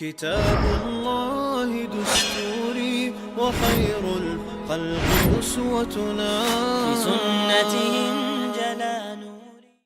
كتاب الله دستوري وخير الخلق أسوتنا في سنتهم جلا نوري.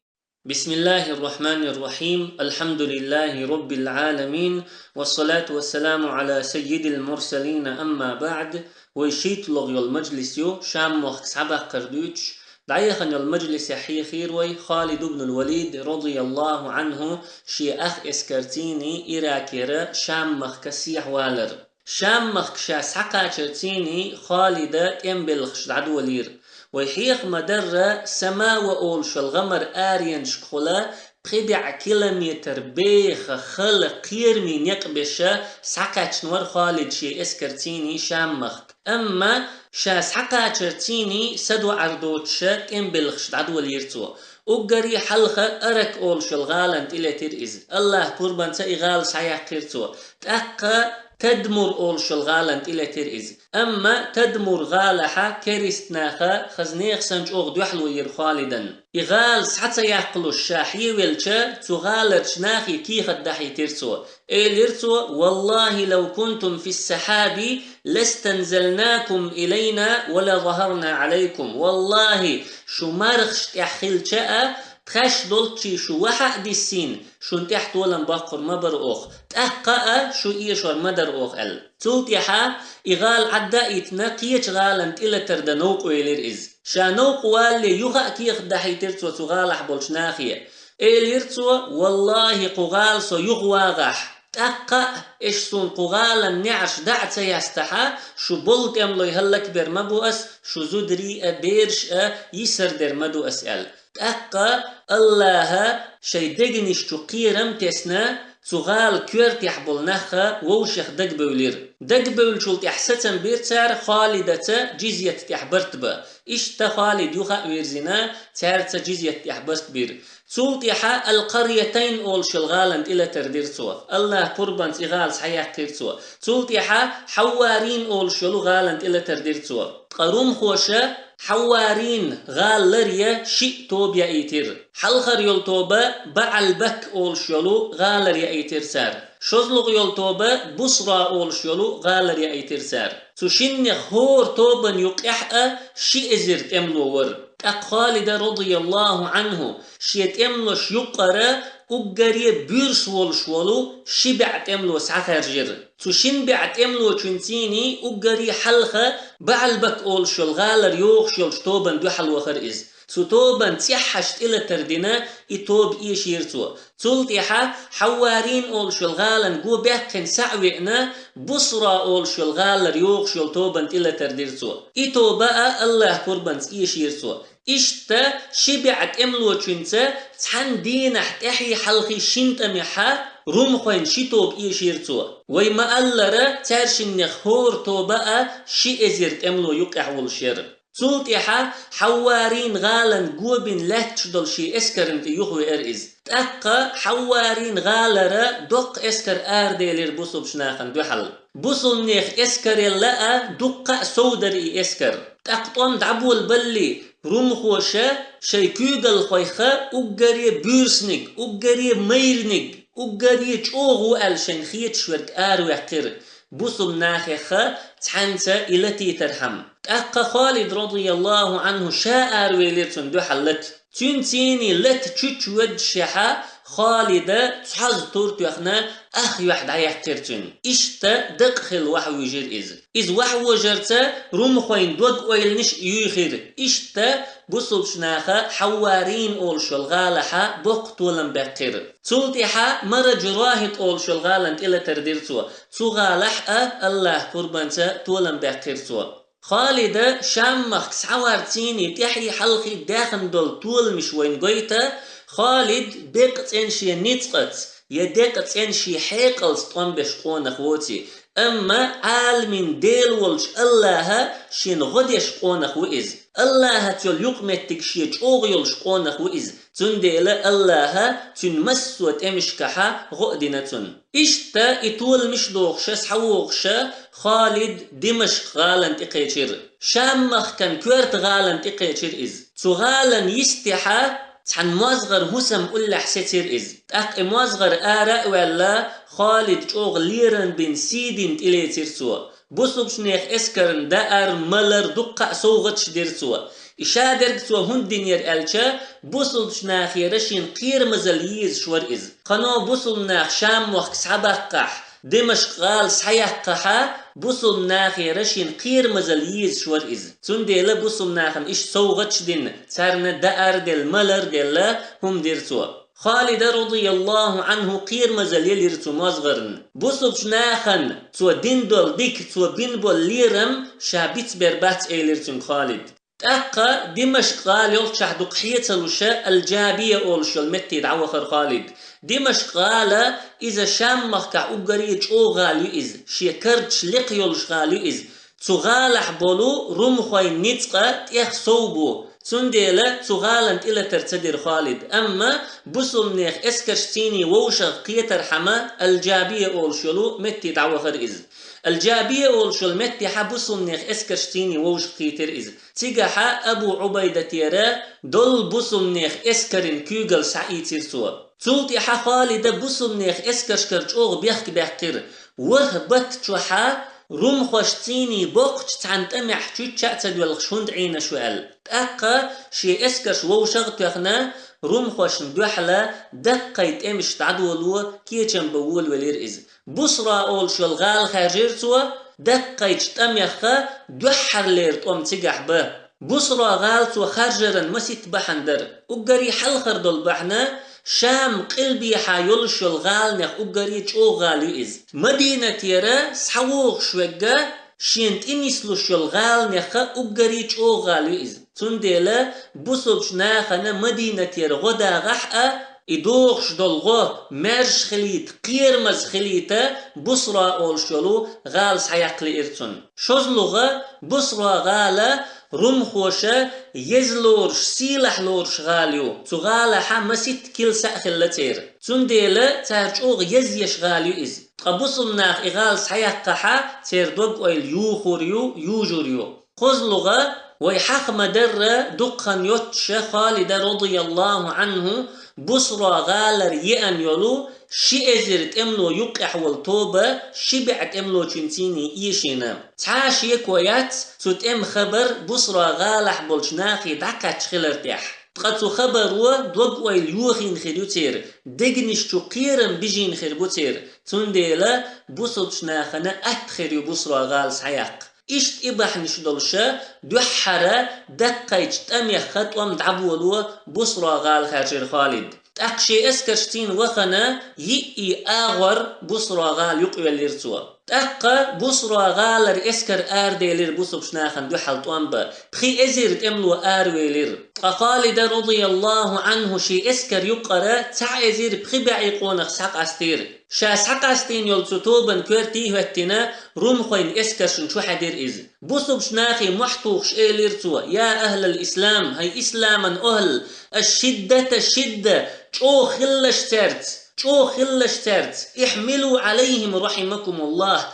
بسم الله الرحمن الرحيم. الحمد لله رب العالمين، والصلاة والسلام على سيد المرسلين. أما بعد، ويشيت لغي المجلس يو شام وقت سبق قردوش دعيخن المجلس يحيي خيروي خالد بن الوليد رضي الله عنه شي أخ اسكرتيني إراكيرا شام مخ كسيح والر شام مخ شا سحقا شرتيني خالد ينبلخش العدو لير ويحيخ مدر سما وأول شالغمر آريان شكولا بخبع كيلومتر بيخ خل قير من يقبشا سحقا شنور خالد شي اسكرتيني شام مخ أما شاس حقا ترتيني سدو عردوتشا كم بلخش عدو اليرتو وقري حلخة أرك أول شلغالنت إلى ترئز الله قربان سيغال سعيا قيرتو تأقا تدمر أول شلغالنت إلى ترئز أما تدمر غالحة كريستناخا خزنيخ سنج أغدو يحلو ير خالدا إغال سحتا يحقلو الشاحي ويلشا تغالرش ناخي كيخ الدحي ترسو إيليرتو والله لو كنتم في السحاب لاستنزلناكم إلينا ولا ظهرنا عليكم. والله شو مرخش تحخيل شاء تخش دولتشي شو وحق دي السين شو تحت ولا مبقر مبر أخ تأقأ شو إيشور مدر أخ ال تلتحا إغال عدا يتنقيت غالنت إلا تردنوق ويلير إز شانوق والي يغا كيخ دحي ترتو تغالح بولشناخية إيليرتو والله قغال سو يغواغح تأقأ إيش سون قغالا نعش دعت يستحا شو بولت أملو يهلك برمبوأس شو زودري بيرش يسر درمدو أسأل تأقأ الله شي دقنش تقيرم تسنا تغال كورت يحبل نخا ووشيخ دقبولير دقبول شلت يحسسن بيرتار خالدة جزية تحبرت با إيش خالد يوخا ويرزنا تارت جزية تحبرت بير سلطيحة القريتين أول شلغالند إلى تردير سوا الله قربان تغال صحيح تير سوا سلطيحة حوارين أول شلغالند إلى تردير سوا قروم خوشة حوارين غال لريا شيء توب يأيتر حلخر يلتوبة بعل بك أول شلو غالر يأيتر سار شزلغ يلتوبة بصرا أول شلو غالر يأيتر سار تشن خور توبا يقحأ شيء إزرت أملو ور خالد رضي الله عنه شيت املوش يقرا وقري بيرس والشولو شبعت املو سعثر جر تشين بعت املو تشنتيني وقري حلخة بعلبك اول شلغالر يوخ شلشتوبن دو حلو خرئز ستوبن تيحشت إلى تردنا إتوب إيشيرتو تلتيحة حوارين أول شلغالن قو بيكن سعوئنا بصرا أول شلغالر يوخ شلتوبن إلى ترديرتو إتوبا الله قربان إيشيرتو إشتا شبعت إملو تشنتا تحن دينح تحي حلقي شنت أميحا رمخوين شيتوب إيشيرتو ويما ألرا تارشن نخور توبا شي إزيرت إملو يقع والشير تلتيحة حوارين غالن قوبين لاتشدل شي اسكرنت يخوي ارئز تأقى حوارين غالرا دق اسكر آرديلير بوصو بشناخن دوحل بوصو نيخ اسكر يلقى دق سودر اسكر تأقطون دعبو البلي رمخوشا شيكوغل خويخا اقري بيرسنك اقري ميرنك اقري چوغو الشنخيت شورك آرو يحقر بوصو مناخيخا تحنتا إلتي ترحم تأقى خالد رضي الله عنه شاء رويليرتون دو حلت تنتيني لت تشود شحا خالدة تحز تورت يخنا أخي واحد عيحترتون إشتا دقخل وحو يجير إز وحو جرتا رمخوين دوق ويلنش يخير إشتا بصل شناخا حوارين أول شلغالحا بقتولن بقير تلتحا مرة جراهت أول شلغالن إلا ترديرتوا تغالحا الله قربانتا تولن بقيرتوا خالدة شامخ سعوارتيني تحي حلقي داخن دول طول مشوين قويتا خالد بيقت انشي نتقت يدقت انشي حيقل ستوان بشقون اخوتي اما عالمين ديل والش الله شين غديش قون اخوئز الله تيول يقمتك شي چوغيول شقون اخوئز تنديل الله تنمسوت امشكحا غؤدنتن اشتا اتول مش دوغشس حوغشا خالد دمشق غالن تقيتشير شامخ كان كورت غالن تقيتشير إز تغالن يستحا تحن موازغر هسم ألا حسيتير إز تاق موازغر آراء ولا خالد جوغ ليرن بن سيدين إلي تيرسوا بوسوب شنيخ اسكرن دار ملر دقا سوغتش ديرسوا إشادر سوا هندين ير ألشا بوسل شناخ يرشين قير مزليز شور إز قنو بوسل ناخ شام وخ سحبقح دمشق غال سحيقحا بوسل ناخ يرشين قير مزليز شور إز تنديلا بوسل ناخن إش سوغتش دين تارنا دار دل ملر دل هم ديرسوا خالد رضي الله عنه قير مزليل يرتو مزغرن بوسل شناخن تو دين دول ديك تو بين بول ليرم شابيت بربات ايلرتون خالد تأقى دمشق قال يلشح دقحية الوشاء الجابية أولش المتي دعوخر خالد دمشق قال إذا شام مخكع أقريج أو غاليو إز شيكرج لق يلش غاليو إز تغالح بولو رمخوي نتقى تيخ صوبو تنديلا تغالنت إلى ترتدر خالد أما بسل نيخ اسكشتيني ووشغ قيتر حما الجابية أولشلو متي دعوخر إز الجابية أولشل متي حبسل نيخ اسكشتيني ووش قيتر إز تيجاحا أبو عبيدة يرى دول بسل نيخ اسكرين كيوغل سعيد سوا تولتي حا خالد بسل نيخ اسكشكرج أوغ بيخك بيحقر وهبت جوحا روم خوشتيني بوقت تعنتمح تشوتشا تدول خشوند عين شوال تأقى شي اسكش ووشغ تيخنا روم خوش ندوحلا دقيت امش تعدولو كيچن بول ولير إز بصرا أول شلغال خارجيرتوا دقيت تميخا دوحر ليرت تيجح به بصرا غالتو خارجرن مسيت بحندر وقري حلخر دول بحنا شام قلبي حايل شلغال نخ وقري تشو غالي إز مدينة يرى سحوغ شوقا شينت إنيسلو شلغال نخ وقري تشو غالي إز تنديلا بصب شناخنا مدينة يرى غدا غحأ إدوغش دولغو مرش خليت قيرمز خليتا بصرا أول شلو غال سحيقلي إرتون شوزلوغا بصرا غالا رمخوشا يزلورش سيلحلورش غاليو تغالا حمسيت كيل سأخلتير تنديلا تارجوغ يزيش غاليو إز قبصل ناخ إغال سحيقحا تير دوب ويل يوخوريو يوجوريو قزلوغا ويحق مدر دقن يوتش خالد رضي الله عنه بصرا غالر يأن يلو شي ازرت املو يقح والطوبة شبعت املو چنتيني ايشينا تعاش يكويات تut ام خبر بصرا غالح بولشناخي دقات خلرتيح تقاتو خبر و دوب ويل يوخين خيروتير دقنش تو قيرم بيجين خيربوتير تنديلا بصلشناخنا اتخيريو بصرا غال سحيق إشت إباحنش دولشا دوحرا دقايج تأميخت ومدعبولو بصرا غال خاجر خالد تأقشي اسكرشتين وخنا يئي آغور بصرا غال يقوى الليرتوا تأقى بصرا غالر اسكر آرديلير بصب شناخن دوحل طوانبا بخي ازيرت املو آرويلير خالد رضي الله عنه شي اسكر يقرا تع ازير بخي بعيقونخ سحق استير شاس حق استين يلتو توبن كورتي هوتنا روم خوين اسكرشن شو حدير إز بصب شناخي محطوخش إيليرتوا يا أهل الإسلام هاي إسلاما أهل الشدة شو خلش ترت احملوا عليهم رحمكم الله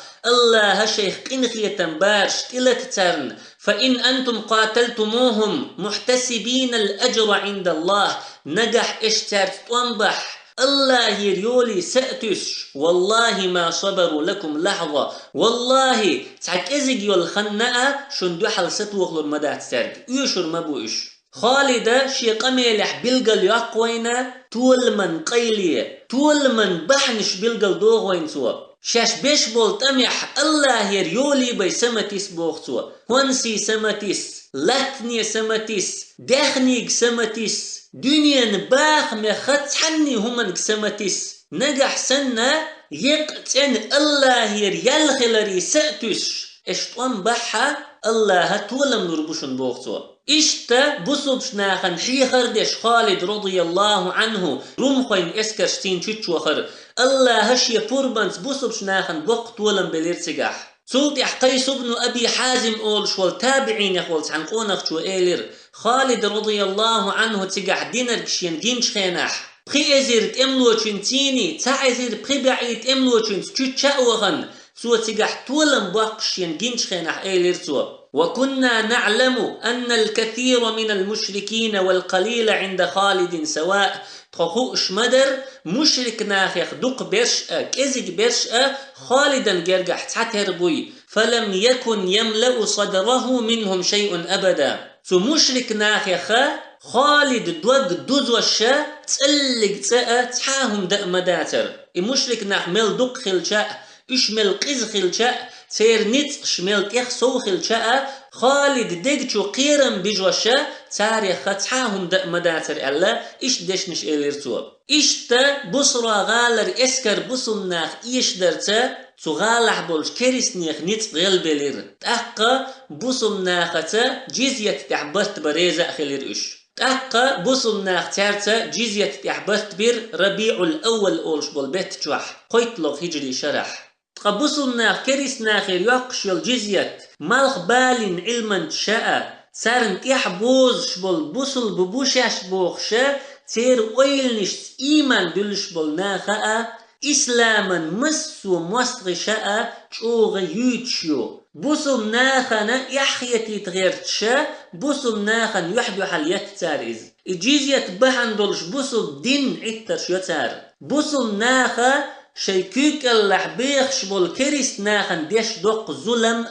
هشيخ قنخية تنبارش تلت ترن فإن أنتم قاتلتموهم محتسبين الأجر عند الله نجح اشترت وانبح الله يريولي سأتش والله ما صبروا لكم لحظة والله تعك ازق يلخنأ شندوحل ستوغل المدات سرد يشر مبوش خالد شي قميلح بلقل يقوينا طول من قيلية طول من بحنش بلقل دوغوين سوا شاش بيش بول تميح الله يريولي بي سمتيس بوغتوا هونسي سمتيس لاتني سمتيس داخنيك سمتيس دنيا باخ مخت حني همن سمتيس نجح سنة يقتن الله يريال خلري سأتش اشتوان بحا الله تولم نربوشن بوغتوا إشتا بصبش ناخن حيخر ديش خالد رضي الله عنه رومخوين اسكرشتين تشوخر الله هشي بوربانس بصبش ناخن بوقت ولم بليرتقاح سلطي قيس بن أبي حازم أول شوال تابعين يخوال تعنقونخ شو إيلر خالد رضي الله عنه تقاح دينر كشين دينش خيناح بخي ازيرت املو چنتيني تا ازير بخي بعيد املو چنت چو چاوغن سو تقاح تولم باقشين دينش خيناح إيلر سو وكنا نعلم أن الكثير من المشركين والقليل عند خالد سواء. تخوش مدر مشرك ناخخ دق برشأ كزج برشأ خالدا جرجح تحتربوي فلم يكن يملأ صدره منهم شيء أبدا. سو مشرك ناخخ خالد دوق دوزوشا تسلق تسأ تحاهم مداتر. مشرك نحمل دق خلشاء اشمل قز خلشاء تير نت شمل تيخ سو خلشاء خالد دقشو قيرم بجوشا تاريخ تحاهم مداتر ألا إش دشنش إليرتو إشتا بصرا غالر إسكر بصناخ إيش درتا تغالح بولش كريسنيخ نت غلبلير تأقى بصناختا جزية تعبرت بريزة خلير إش تأقى بصناخ تارتا جزية تعبرت بير ربيع الأول أولش بالبيت جوح قيتلوغ هجري شرح تقبصناخ كريسناخير يقش الجزية مالخ بالين علما شاء سارن تيحبوز شبول بوصل ببوشاش بوخشا تير ويلنش إيمان دلش بول ناخا إسلاما مسو مستغشاء شوغ يوتشيو بوصل ناخنا يحيتي تغيرتشا بوصل ناخن يحدو حاليات تاريز الجزية بحن دلش بوصل دين عترش يتار بوصل ناخا شيكوك اللحبيخ شبول كريس ناخن ديش دوق ظلم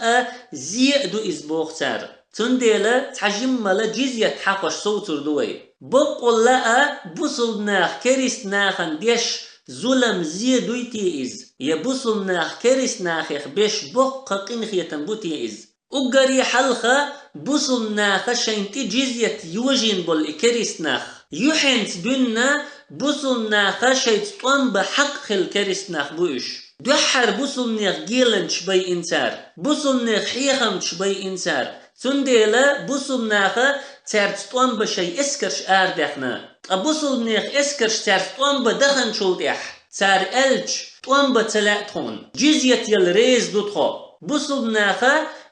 زيادو إزبوخ تار تنديلا تحجم مالا جزية تحقش صوتر دوي بقول لا بوصل ناخ كريس ناخن ديش ظلم زيادو يتيز يبوصل ناخ كريس ناخيخ بيش بق قنخية بوتيز أقري حلخة بوصل ناخ شينتي جزية يوجين بول كريس ناخ يحنت دنا بوصل ناخ شيت طن بحق خل كريس ناخ بوش دحر بوصل ناخ جيلن شبي إنسار بوصل ناخ حيخم شبي إنسار تنديلا بوصل ناخ تارت طن بشي اسكرش آردخنا أبوصل ناخ اسكرش تارت طن بدخن شولدح تار ألج طن بتلاتون جزية يالريز دوتخو بوصل ناخ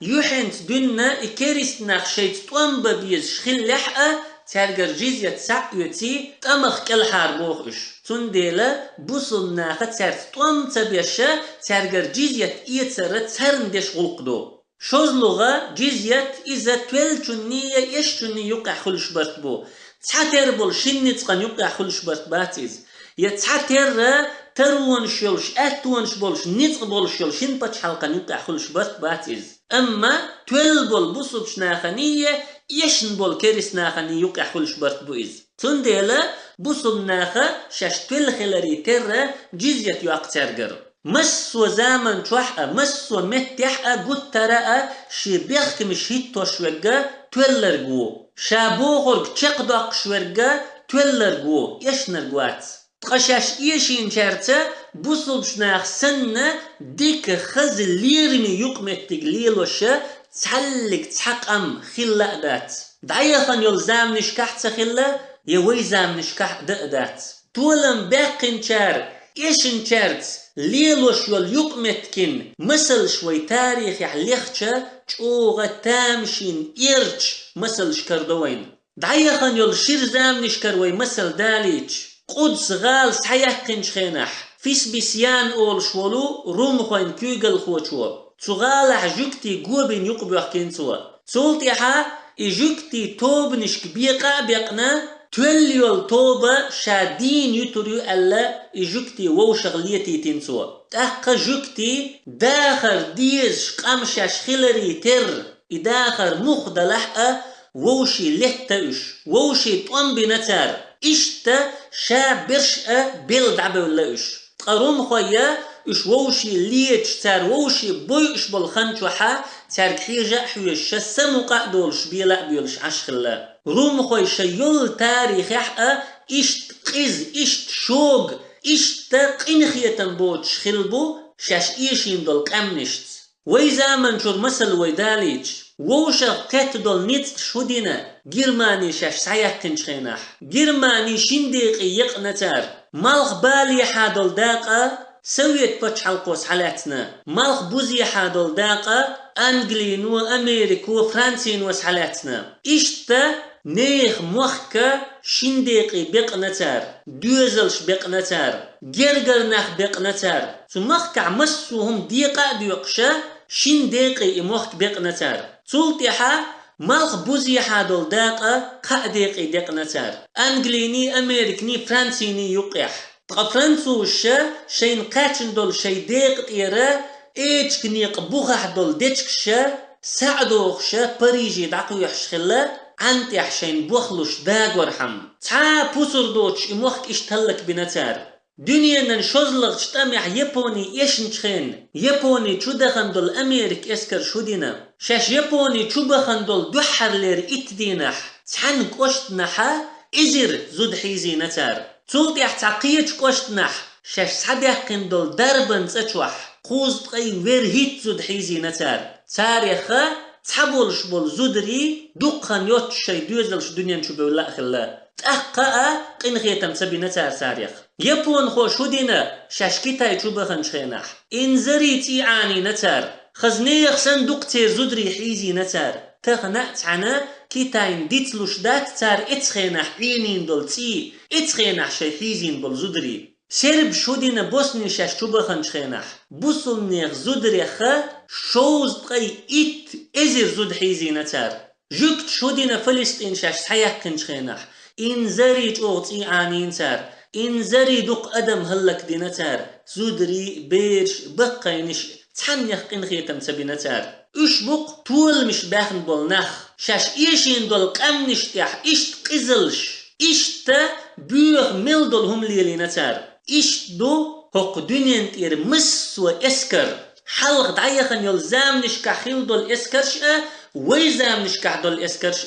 يحنت دنا كريس ناخ شيت طن ببيز شخل لحقة تارجر جزية سعيتي تمخ كل حربوخش تنديلا بوصل ناخ تارت طن تبيشة تارجر جزية إيتسر ترندش غلقدو شوز لغة جزية إذا تولتنية يشتني يقع خلش برتبو تحتر بول شني تقن يقع خلش برتباتيز يتحتر تروان شلش أتوانش بولش نتق بولش شن باتش حلقا يقع خلش برتباتيز أما تول بول بوصل شناخنية يشن بول كريس ناخني يقع خلش برتبويز تنديلا بوصل ناخا شاش تول خلري تر جزية يقترقر مسو زامن توحا مسو متحا قد ترى شي بيخك مش هيتو شوغا تولرغو شابوغرق تشقدق شوغا تولرغو يشنرغوات تقشاش إيشين شارتا بوصل بشناخ سنة ديك خز ليرمي يقمت تقليلوشا تحلق تحقم خلا دات دعيخن يلزام نشكح تخلا يويزام نشكح دقدات طولم باقن شار إيشن شارت ليلوش يول يقمتكن مثل شوي تاريخ يحليخشا تشوغة تامشين إيرش مثل شكردوين دعيخن يول شيرزام نشكروي مثل داليش قدس غال سحيحقن شخينح فيس بيسيان أول شولو روم خوين كيوغل خوشو تغالح جوكتي قوبين يقبيح كنسوا تولتيحا إجوكتي توبنش كبيقا بيقنا توليول توبة شادين يتريو ألا إجوكتي ووشغليتي تنسوا تحقا جوكتي داخر ديز قمشاش خلري تر إداخر مخدلحقا ووشي لحتاوش ووشي طنبي نتار إشتا شابرشأ بيلدعبه ولاوش تقروم خويا إش ووشي ليتش تار ووشي بويش بالخنشوحا تار كحيجا حويش سموقع دولش بيلا بيولش عشخلا روم خوي شيول تاريخ يحقا إشت قز إشت شوق إشت قنخية تنبوتش خلبو شاش إيشين دول قمنشت ويزامن شور مسل ويداليش ووشغ قات دول نيت شودينا جرماني شاش سايق كنشخيناح جرماني شنديق يقنتار مالخ بالي حادول داقا سويت باتش حلقوس حالاتنا مالخ بوزي حادول داقا أنجلين وأمريك وفرنسين وس حالاتنا إشتا نيخ موخكا شنديقي بقنتار دوزلش بقنتار جرجرناخ بقنتار سمخكع مسوهم ديقا ديقشا شنديقي موخك بقنتار تولتيحا مالخ بوزيحا دول داقة قاديق إديق نتار أنجليني أمريكني فرانسيني يقيح فرانسوشا شين قاتشن دول شي ديق إيرا إيش كنيق بوخح دول ديتشكشا سعدوخشا بريجي داقو يحشخلا عنت يحشين بوخلوش داق ورحم تا بوسر دوتش إموخك إشتهلك بنتار دنيا نشوزلغ شتامح يابوني إيشنشخين يابوني شودخن دول أمريك إسكر شودينا شاش يابوني شوبخن دول دوحر لير إتدينح تحنك أشتنحا إزر زود حيزي نتار تولتي احتاقيتش كوشتنح شاش صديقين دول دربن تشوح قوز تقي ويرهيت زود حيزي نتار تاريخا تحبولش بول زودري دوقخن يوتش شي دوزلش دنيا نشوبه ولا أخلا تأقا قنغيتم سبي نتار تاريخ يابون خو شودينا شاش كيتاي شوبخن شخينح إنزري تيعاني نتار خزنيخ صندوق تير زودري حيزي نتار تغنأت عنا كيتاين ديتلوش دات تار اتخينح عينين دول تي اتخينح شي حيزين بول زودري سرب شودينا بوسني شاش شوبخن شخينح بوسنيخ زودري خا شوز تقي ات ازر زود حيزي نتار جوكت شودينا فلسطين شاش سحيقن شخينح إنزري جوغتي عانين تار إنزري دوق أدم هلك دينتار زودري بيرش بقينش تحنيخ قنخيتم سبينتار اشبق طول مش داخن بولنخ شاش إيشين دول قمنشتح إشت قزلش إشت بيوغ مل دول هم ليلينتار إشت دو هق دنيا تير مس وإسكر حلق دعيخن يلزام نشكح خيل دول إسكرش ويزام نشكح دول إسكرش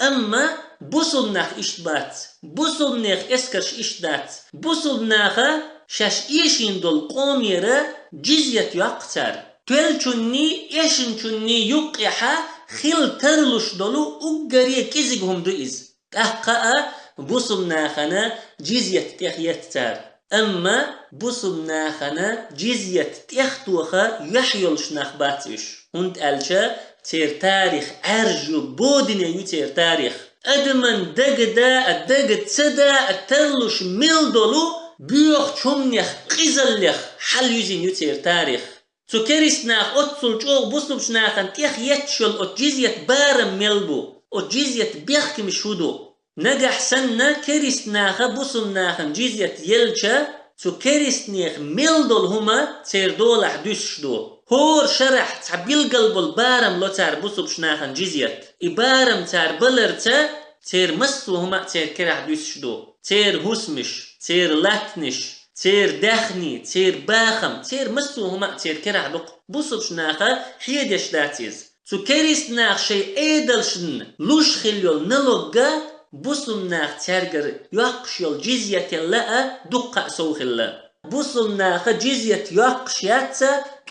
أما بوصلناخ إشتبات بوصلناخ إسكرش إشتدات بوصلناخ شاش إيشين دول قوميرا جزية يقتر تلچوني إيشنچوني يقيحا خيل ترلوش دولو أقري كيزيقهم دو إز تحقا بوصلناخنا جزية تيخيتتار أما بوصلناخنا جزية تيختوخا يحيولش نخباتش هند ألشا تير تاريخ أرجو بودنا يو تير تاريخ أدمن دقدا الدقد تدا الترلوش ميل دولو بيوخ چومنيخ قيزليخ حل يزين يو تير تاريخ تو كريسناخ أتصل جوغ بوصلبشناخن تيخ يتشل أت جزية بارم ميلبو أت جزية بيخ كمشودو نجح سنة كريسناخ بوصلناخن جزية يلچا تو كريسنيخ ميل دول هما تير دولح دوشدو هور شرح تعبيل قلب البارم لو تار بوصلبشناخن جزية إبارم تار بلرتا تير مسو هما تير كرح دوشدو تير هسمش تير لاتنش تير داخني تير باخم تير مسو هما تير كرح دق بوصلبشناخ حيدش داتيز تو كريسناخ شي ايدلشن لوش خليول نلوغا بوصلناخ تارجر يقشيل جزية لا دقة سوخلا بوصلناخ جزية يقشيات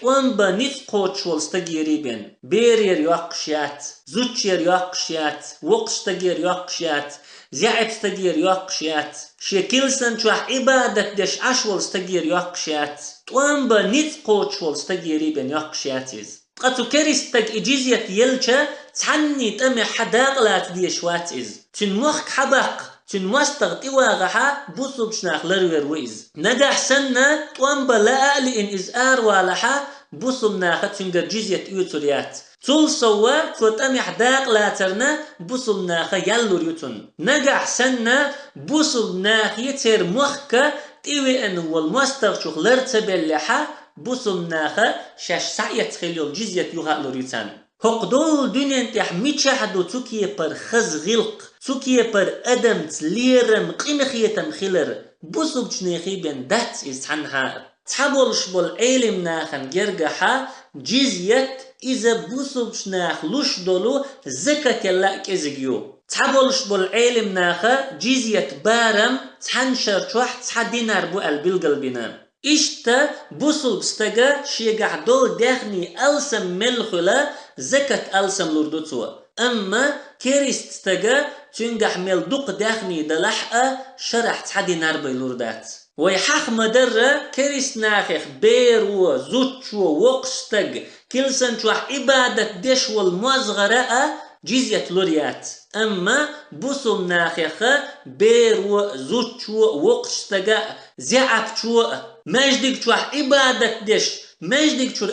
وانبا نتقوش والستجيريبين بيرير يقشيات زوتشير يقشيات وقشتجير يقشيات زعب ستجير يقشيات شكلسن شوح عبادة دش عشوال ستجير يقشيات وانبا نتقوش والستجيريبين يقشياتيز قطو كريستك إجيزية يلچا تحني تأمي حداغلات دي شواتيز تنوخك حباق تنوستغ تواغحا بوصل بشناخ لروير ويز نجح سنة توانبا لا لإن إزار والحا بوصل ناخد تنجر جيزية يوتوريات تول سوا تأمي حداغلاترنا بوصل ناخ يالو ريوتون نجح سنة بوصل ناخ يتير موخك تيوي أنو والموستغ شوخ لرتبالحا بوصلناخا شاش سعية خليل جزية يغالو ريتان هقدول دنيا انتح ميتشاحدو توكيه بر خز غلق توكيه بر أدم تليرم قيمخيتم خلر بوصل بجنيخي بين دات إزحنها تحبولش بول عيلم ناخن جرقحا جزية إذا بوصل بجناخ لوش دولو زكاة اللاك إزيجيو تحبولش بول عيلم ناخا جزية بارم تحنشر شوح تحدينار بو البلغل بنا إشتا بوصل بستغا شيقع دول داخني ألسم ملخلا زكاة ألسم لردوتوا أما كيريست استغا تنجح ملدوق داخني دلحقا شرح تحدي ناربي لردات ويحاق مدرة كيريست ناخيخ بيرو زوتشو وقستغ كيلسن شوح إبادة ديش والموزغراء جزية لوريات أما بوصل ناخيخ بيرو زوتشو وقستغ زعبتشو مجدك شوح إبادة ديش مجدك شور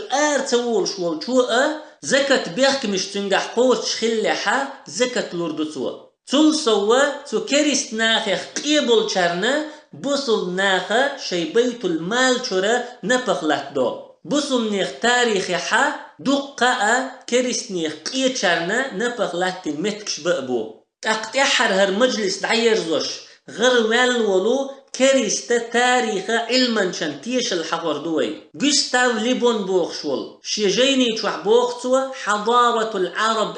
تولش والشوء زكت بيخ مش تنجح قوش خلحة زكت لردتوا تل سوا تو كريست ناخخ قيبل چرنا بوصل ناخا شي بيت المال چورا نپخلت دو بوصل نيخ تاريخي حا دقاء كريست نيخ قيه چرنا نپخلت متكش بقبو اقتحر هر مجلس دعير زوش غر والولو كريست تاريخ علما شنتيش الحفر دوي جوستاف ليبون بوخشول شيجيني تشوح بوخسوا حضارة العرب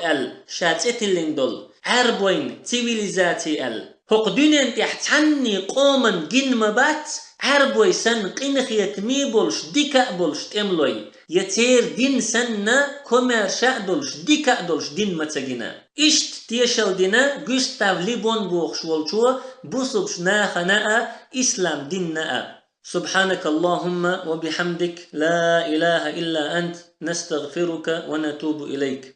شاتت الليندول عربوين تيفيليزاتي هقدونين تحتحني قوما جن مبات عربوي سن قنخ يتمي بولش ديكا بولش تملوي يتير دين سنة كومير شادولش ديكا دولش دين متجنا إشت تيشل دينا جوستاف ليبون بوخشولشوا بوصبش ناخنا إسلام ديننا سبحانك اللهم وبحمدك لا إله إلا أنت نستغفرك ونتوب إليك